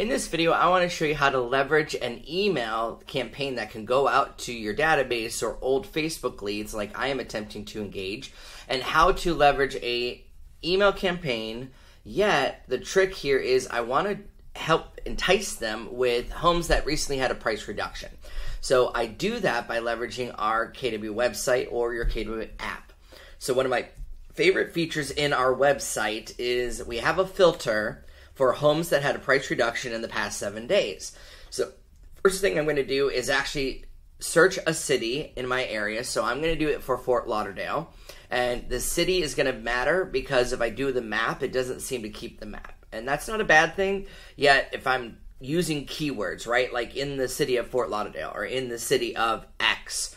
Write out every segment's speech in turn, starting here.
In this video, I want to show you how to leverage an email campaign that can go out to your database or old Facebook leads like I am attempting to engage, and how to leverage a email campaign. Yet the trick here is I want to help entice them with homes that recently had a price reduction. So I do that by leveraging our KW website or your KW app. So one of my favorite features in our website is we have a filter for homes that had a price reduction in the past 7 days. So first thing I'm going to do is actually search a city in my area. So I'm going to do it for Fort Lauderdale. And the city is going to matter because if I do the map, it doesn't seem to keep the map. And that's not a bad thing. Yet if I'm using keywords, right, like in the city of Fort Lauderdale or in the city of X,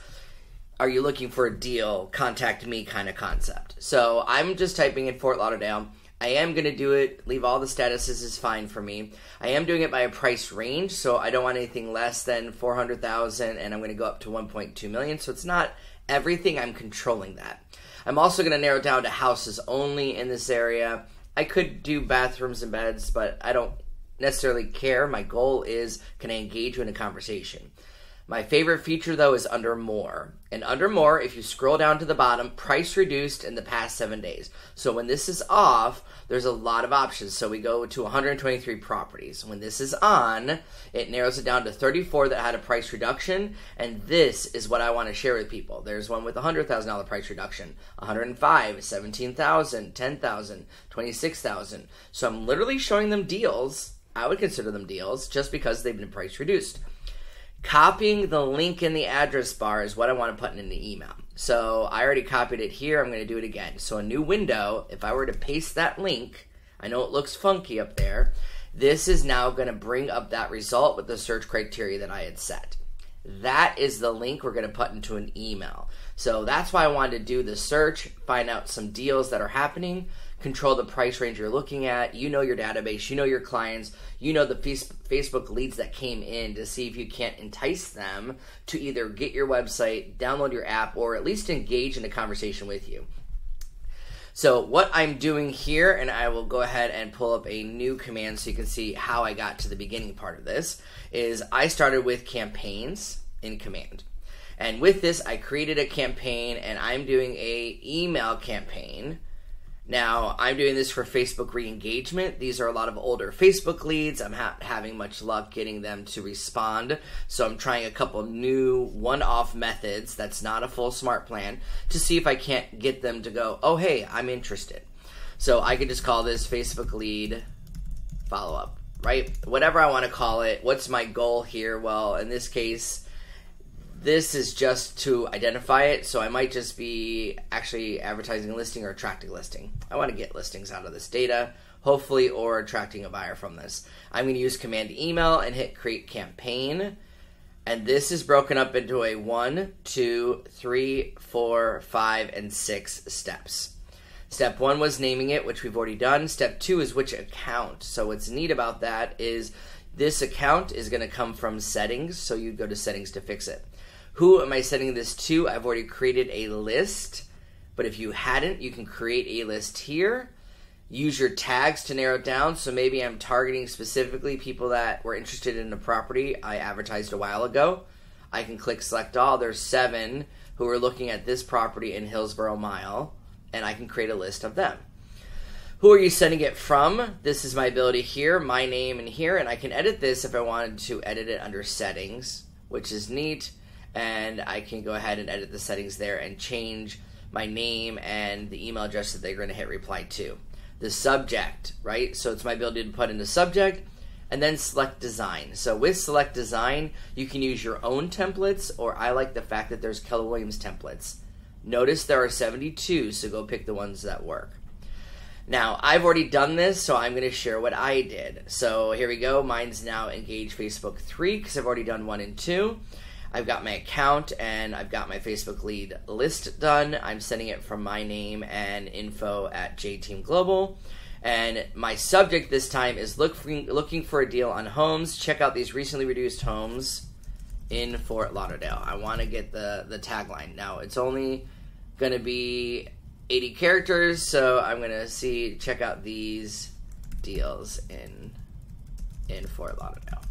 are you looking for a deal, contact me kind of concept. So I'm just typing in Fort Lauderdale. I am going to do it, leave all the statuses is fine for me. I am doing it by a price range, so I don't want anything less than 400,000, and I'm going to go up to 1.2 million. So it's not everything, I'm controlling that. I'm also going to narrow it down to houses only in this area. I could do bathrooms and beds, but I don't necessarily care. My goal is, can I engage you in a conversation? My favorite feature, though, is under more. And under more, if you scroll down to the bottom, price reduced in the past 7 days. So when this is off, there's a lot of options. So we go to 123 properties. When this is on, it narrows it down to 34 that had a price reduction. And this is what I want to share with people. There's one with a $100,000 price reduction, 105, 17,000, 10,000, 26,000. So I'm literally showing them deals. I would consider them deals just because they've been price reduced. Copying the link in the address bar is what I want to put in the email. So I already copied it here. I'm going to do it again. So a new window, if I were to paste that link, I know it looks funky up there. This is now going to bring up that result with the search criteria that I had set. That is the link we're going to put into an email. So that's why I wanted to do the search, find out some deals that are happening, control the price range you're looking at. You know your database, you know your clients, you know the Facebook leads that came in, to see if you can't entice them to either get your website, download your app, or at least engage in a conversation with you. So what I'm doing here, and I will go ahead and pull up a new command so you can see how I got to the beginning part of this, is I started with campaigns in command. And with this, I created a campaign, and I'm doing a email campaign. Now, I'm doing this for Facebook re-engagement. These are a lot of older Facebook leads. I'm having much luck getting them to respond. So I'm trying a couple new one-off methods that's not a full smart plan to see if I can't get them to go, oh, hey, I'm interested. So I could just call this Facebook lead follow-up, right? Whatever I want to call it. What's my goal here? Well, in this case, this is just to identify it, so I might just be actually advertising a listing or attracting a listing. I want to get listings out of this data, hopefully, or attracting a buyer from this. I'm going to use command email and hit create campaign, and this is broken up into a 1, 2, 3, 4, 5, and 6 steps. Step 1 was naming it, which we've already done. Step 2 is which account. So what's neat about that is this account is going to come from settings, so you go to settings to fix it. Who am I sending this to? I've already created a list, but if you hadn't, you can create a list here. Use your tags to narrow it down, so maybe I'm targeting specifically people that were interested in a property I advertised a while ago. I can click select all. There's 7 who are looking at this property in Hillsborough Mile, and I can create a list of them. Who are you sending it from? This is my ability here, my name in here, and I can edit this if I wanted to edit it under settings, which is neat. And I can go ahead and edit the settings there and change my name and the email address that they're going to hit reply to. The subject, right? So it's my ability to put in the subject and then select design. So with select design, you can use your own templates, or I like the fact that there's Keller Williams templates. Notice there are 72, so go pick the ones that work. Now, I've already done this, so I'm going to share what I did. So here we go. Mine's now Engage Facebook 3 because I've already done 1 and 2. I've got my account and I've got my Facebook lead list done. I'm sending it from my name and info at JTeam Global. And my subject this time is looking for a deal on homes. Check out these recently reduced homes in Fort Lauderdale. I want to get the tagline. Now, it's only going to be 80 characters, so I'm going to check out these deals in in Fort Lauderdale.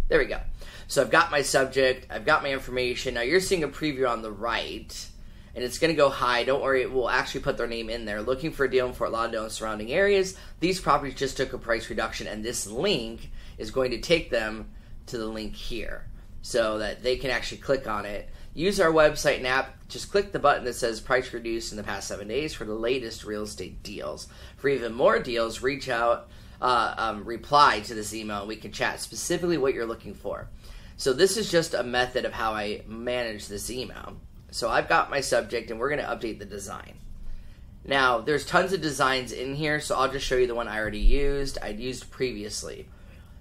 There we go. So I've got my subject, I've got my information. Now you're seeing a preview on the right, and it's going to go high. Don't worry, it will actually put their name in there. Looking for a deal in Fort Lauderdale and surrounding areas. These properties just took a price reduction, and this link is going to take them to the link here so that they can actually click on it. Use our website and app. Just click the button that says price reduced in the past 7 days for the latest real estate deals. For even more deals, reach out, reply to this email, and we can chat specifically what you're looking for. So this is just a method of how I manage this email. So I've got my subject, and we're going to update the design. Now, there's tons of designs in here, so I'll just show you the one I already used. I'd used previously.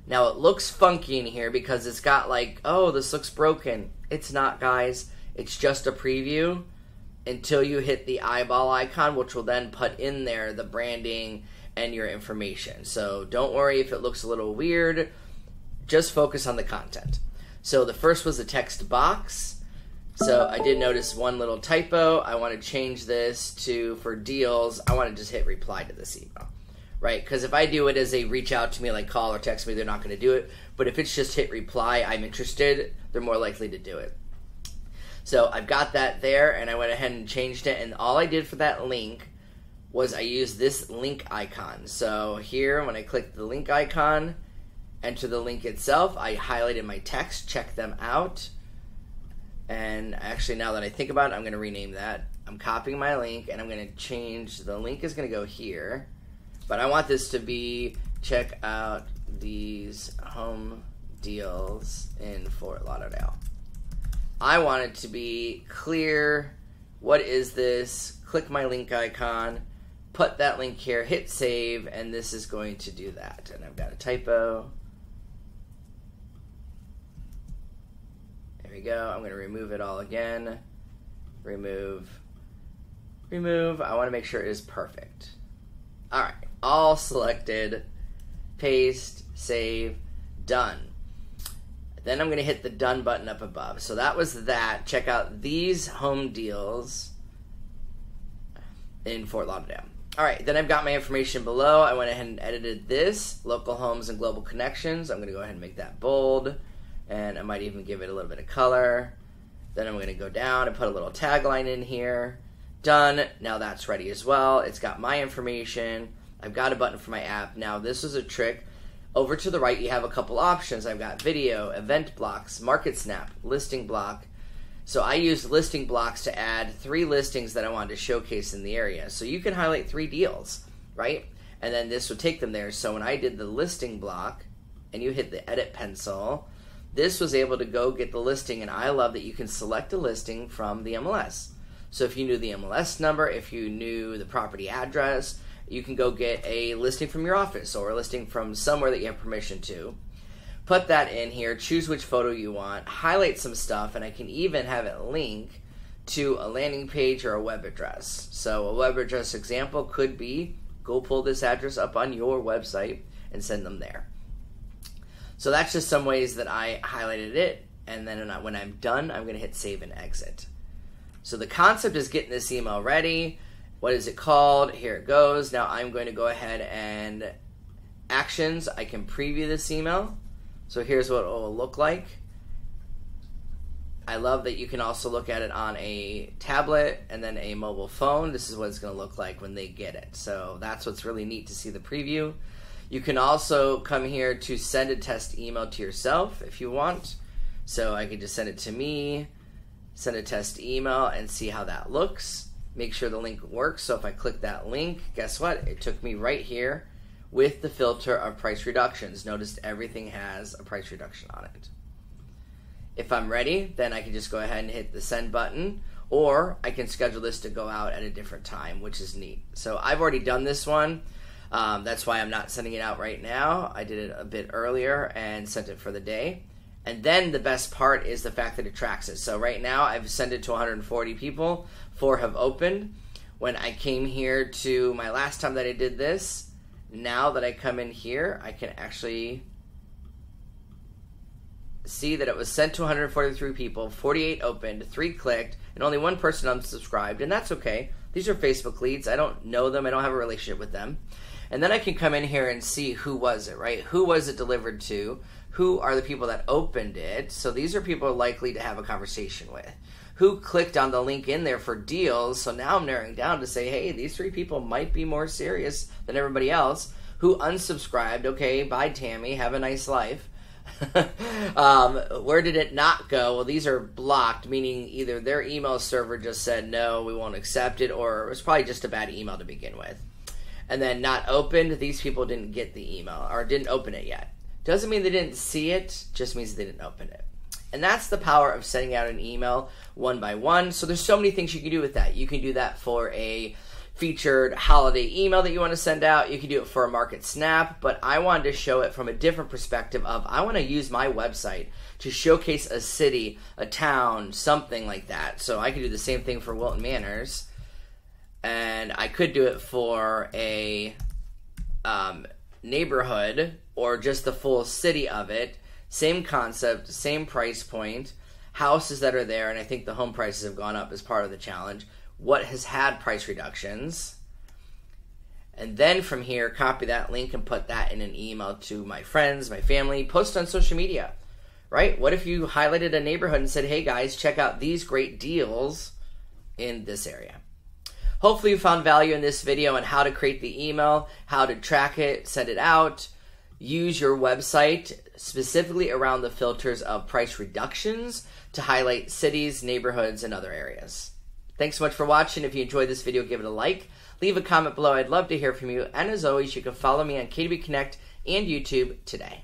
Now, it looks funky in here because it's got like, oh, this looks broken. It's not, guys. It's just a preview until you hit the eyeball icon, which will then put in there the branding and your information. So don't worry if it looks a little weird. Just focus on the content. So the first was a text box. So I did notice one little typo. I want to change this to, for deals, I want to just hit reply to this email. Right? Because if I do it as a reach out to me, like call or text me, they're not going to do it. But if it's just hit reply, I'm interested, they're more likely to do it. So I've got that there, and I went ahead and changed it. And all I did for that link was I used this link icon. So here, when I click the link icon, enter the link itself, I highlighted my text, check them out. And actually, now that I think about it, I'm going to rename that. I'm copying my link, and I'm going to change, the link is going to go here. But I want this to be, check out these home deals in Fort Lauderdale. I want it to be clear, what is this? Click my link icon, put that link here, hit save, and this is going to do that. And I've got a typo. There we go. I'm going to remove it all again. Remove. I want to make sure it is perfect. All right. All selected, paste, save, done. Then I'm going to hit the done button up above. So that was that. Check out these home deals in Fort Lauderdale. All right, then I've got my information below. I went ahead and edited this, local homes and global connections. I'm going to go ahead and make that bold, and I might even give it a little bit of color. Then I'm going to go down and put a little tagline in here. Done. Now that's ready as well. It's got my information. I've got a button for my app. Now this is a trick. Over to the right you have a couple options. I've got video, event blocks, market snap, listing block. So I used listing blocks to add 3 listings that I wanted to showcase in the area. So you can highlight 3 deals, right? And then this would take them there. So when I did the listing block and you hit the edit pencil, this was able to go get the listing, and I love that you can select a listing from the MLS. So if you knew the MLS number, if you knew the property address, you can go get a listing from your office or a listing from somewhere that you have permission to. Put that in here, choose which photo you want, highlight some stuff, and I can even have it link to a landing page or a web address. So a web address example could be, go pull this address up on your website and send them there. So that's just some ways that I highlighted it, and then when I'm done, I'm going to hit save and exit. So the concept is getting this email ready. What is it called? Here it goes. Now I'm going to go ahead and actions. I can preview this email. So here's what it will look like. I love that you can also look at it on a tablet and then a mobile phone. This is what it's going to look like when they get it. So that's what's really neat to see the preview. You can also come here to send a test email to yourself if you want. So I could just send it to me, send a test email, and see how that looks. Make sure the link works. So if I click that link, guess what? It took me right here with the filter of price reductions. Notice everything has a price reduction on it. If I'm ready, then I can just go ahead and hit the send button, or I can schedule this to go out at a different time, which is neat. So I've already done this one. That's why I'm not sending it out right now. I did it a bit earlier and sent it for the day. And then the best part is the fact that it tracks it. So right now I've sent it to 140 people. 4 have opened. When I came here to my last time that I did this, now that I come in here, I can actually see that it was sent to 143 people, 48 opened, 3 clicked, and only 1 person unsubscribed, and that's okay. These are Facebook leads. I don't know them. I don't have a relationship with them. And then I can come in here and see who was it, right? Who was it delivered to? Who are the people that opened it? So these are people likely to have a conversation with. Who clicked on the link in there for deals? So now I'm narrowing down to say, hey, these 3 people might be more serious than everybody else. Who unsubscribed? Okay, bye Tammy, have a nice life. Where did it not go? Well, these are blocked, meaning either their email server just said, no, we won't accept it, or it was probably just a bad email to begin with. And then not opened, these people didn't get the email or didn't open it yet. Doesn't mean they didn't see it, just means they didn't open it. And that's the power of sending out an email one by one. So there's so many things you can do with that. You can do that for a featured holiday email that you want to send out. You can do it for a market snap, but I wanted to show it from a different perspective of I want to use my website to showcase a city, a town, something like that. So I could do the same thing for Wilton Manors, and I could do it for a neighborhood or just the full city of it. Same concept, same price point, houses that are there, and I think the home prices have gone up as part of the challenge. What has had price reductions, and then from here copy that link and put that in an email to my friends, my family, post on social media, right? What if you highlighted a neighborhood and said, hey guys, check out these great deals in this area? Hopefully you found value in this video on how to create the email, how to track it, send it out, use your website specifically around the filters of price reductions to highlight cities, neighborhoods, and other areas. Thanks so much for watching. If you enjoyed this video, give it a like. Leave a comment below. I'd love to hear from you. And as always, you can follow me on KDB Connect and YouTube today.